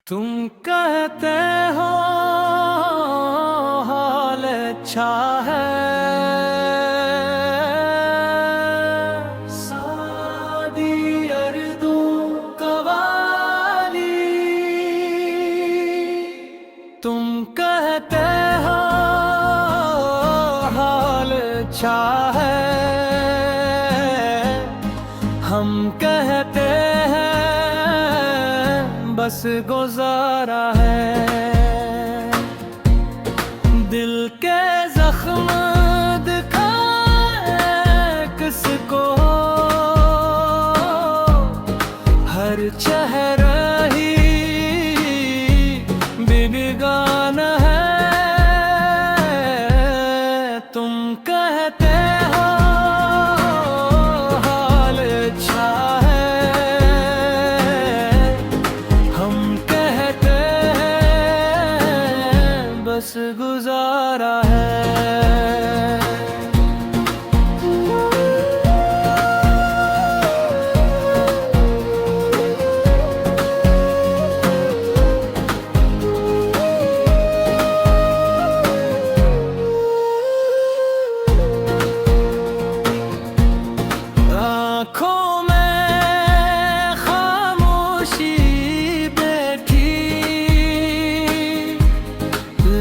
तुम कहते हो हाल अच्छा है, सादी अर्दू कवाली। तुम कहते हो हाल अच्छा है, हम कहते हैं बस गुजारा है। दिल के जख्म दिखाए किसको, हर चेहरा ही बेगाना है। तुम कहते हो हाल अच्छा है, हम कहते हैं बस गुजारा है। आँखों में खामोशी बैठी,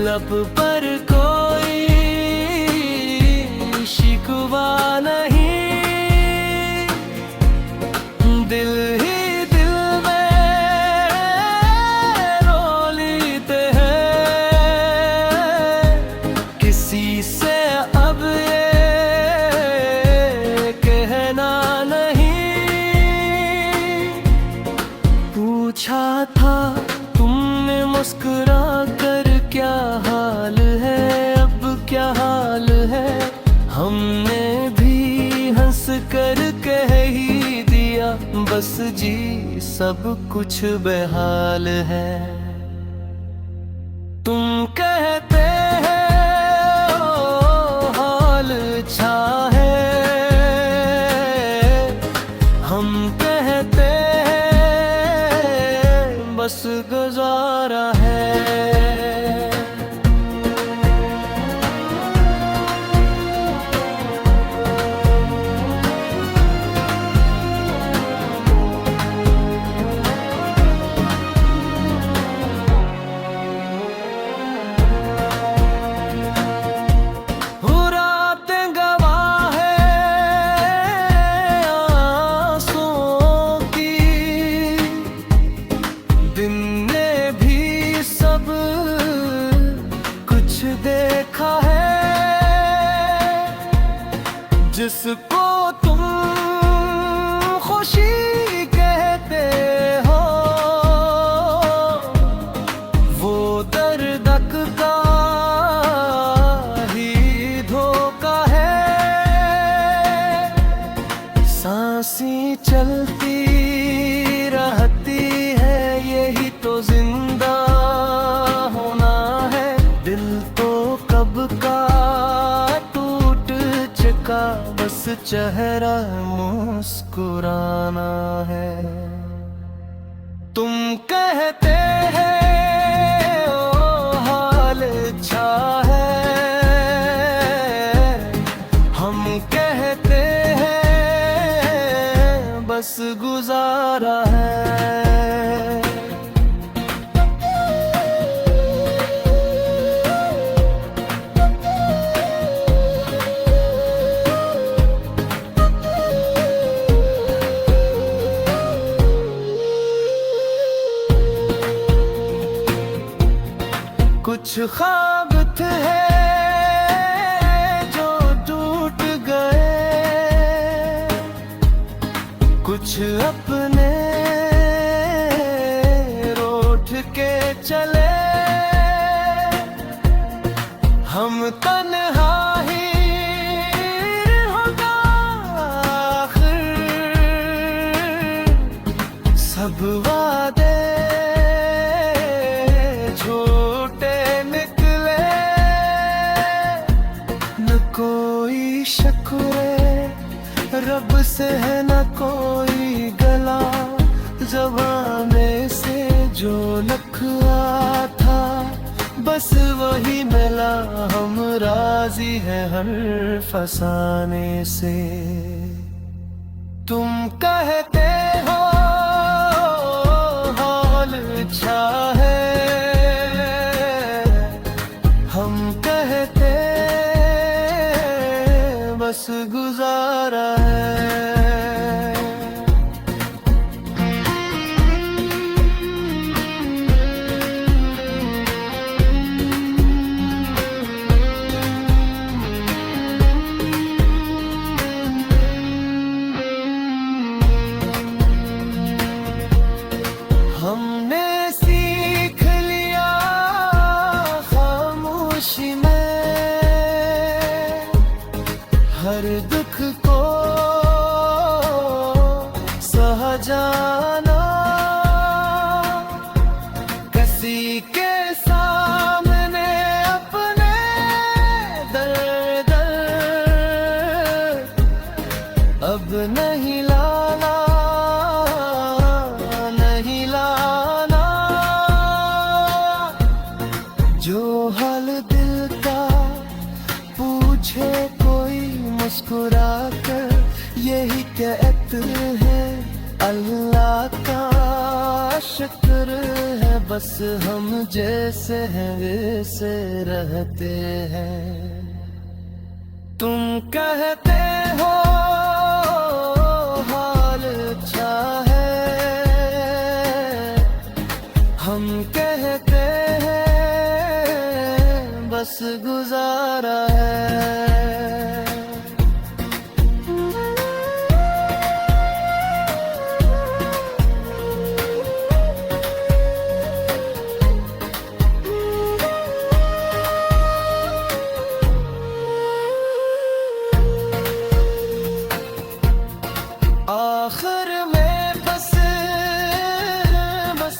लब पर कोई शिकवा नहीं। दिल ही दिल में रो लेते हैं, किसी से अब ये कहना नहीं। पूछा था तुमने मुस्कुरा कर क्या हाल है, अब क्या हाल है। हमने भी हंस कर कह ही दिया बस जी सब कुछ बेहाल है। तुम कहते हैं ओ हाल अच्छा है, हम कहते हैं बस गुजारा है। देखा है जिसको तुम खुशी कहते हो, वो दर्द का ही धोखा है। सांसें चलती रहती है यही तो जिंदा होना है। दिल तो कब का टूट चुका, बस चेहरा मुस्कुराना है। तुम कहते हैं ओ हाल अच्छा है, हम कहते हैं बस गुजारा है। कुछ ख्वाब थे जो टूट गए, कुछ अपने रूठ के चले। हम तन्हा ही होगा आखिर, सब वादे कोई शुक्र रब से है न कोई गला, ज़बान में से जो लखा था बस वही मिला, हम राजी है हर फसाने से। तुम कहते हो हाल अच्छा है, हम कहते बस गुजारा है। हमने सीख लिया खामोशी में हर दुख को सह जाना, किसी के सामने अपने दर्द अब नहीं लाना, नहीं लाना। जो हाल दिल का पूछे कोई मुस्कुरा कर, यही कहते हैं अल्लाह का शुक्र है, बस हम जैसे हैं वैसे रहते हैं। तुम कहते हो हाल अच्छा है, हम कहते हैं बस गुजारा है। आखिर में बस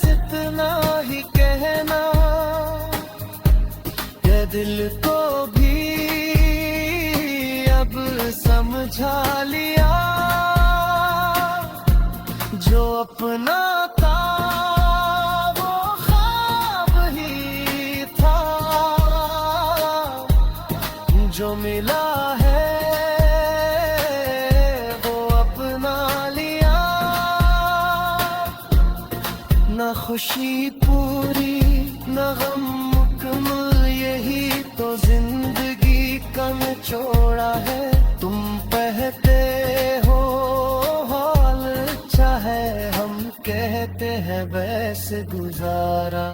इतना ही कहना, ये दिल को भी अब समझा लिया, जो अपना था वो ख्वाब ही था, जो मिला है ना खुशी पूरी ना गम मुकम्मल, यही तो जिंदगी का निचोड़ा है। तुम कहते हो हाल अच्छा है, हम कहते हैं वैसे गुजारा।